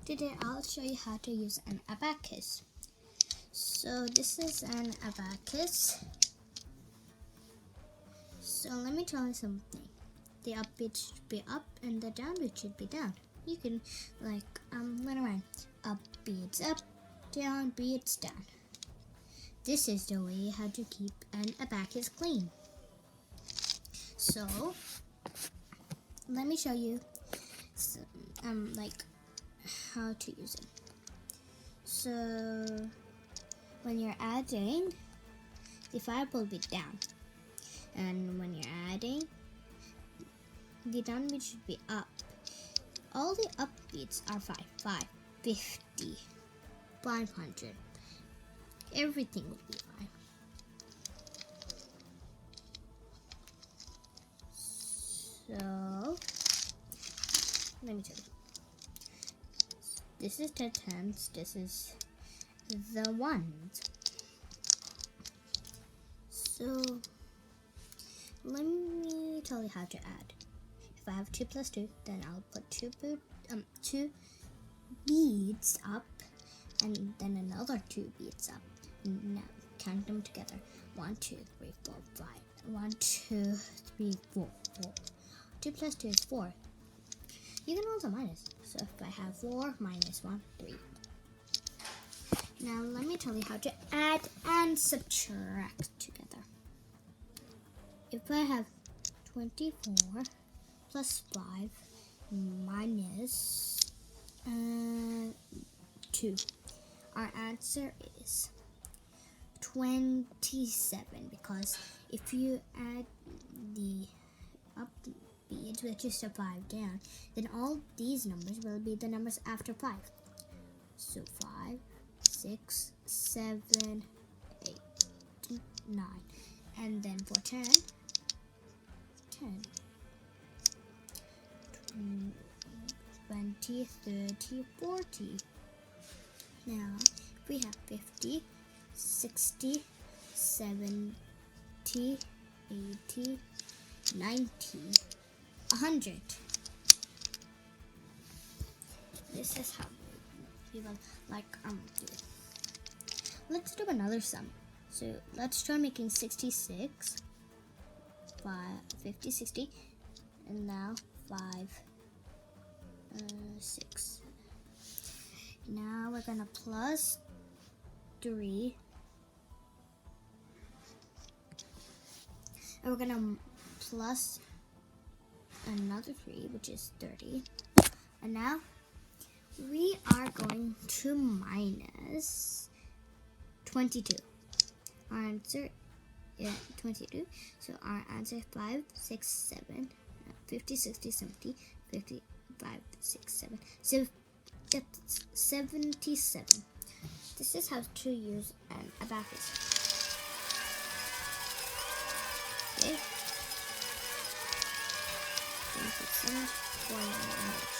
Today I'll show you how to use an abacus. So this is an abacus. So let me tell you something. The up beat should be up and the down beat should be down. You can let around. Up beats up, down beats down. This is the way how to keep an abacus clean. So let me show you some, how to use it. So when you're adding, the 5 will be down, and when you're adding, the down beat should be up. All the up beats are 5, 50, 500. Everything will be 5. So let me tell you. This is the tens, this is the ones. So let me tell you how to add. If I have 2 plus 2, then I'll put two beads up and then another 2 beads up. Now count them together. 1, 2, 3, 4, 5. 1, 2, 3, 4, 4. 2 plus 2 is 4. You can also minus. So if I have 4 minus 1, 3. Now let me tell you how to add and subtract together. If I have 24 plus 5 minus 2, our answer is 27, because if you add the up beads with just a 5 down, then all these numbers will be the numbers after 5. So 5, 6, 7, 8, 9. And then for 10, 20, 30, 40. Now, if we have 50, 60, 70, 80, 90, 100. This is how we will do it. Let's do another sum. So let's try making 66, 50, 60, and now 5, 6. Now we're gonna plus 3, and we're gonna plus another 3, which is 30. And now we are going to minus 22. Our answer is 22. So our answer is 5, 6, 7, 50, 60, 70, 55, 6, 7. So it's 77. This is how to use an abacus. Okay. Thank you so much for watching.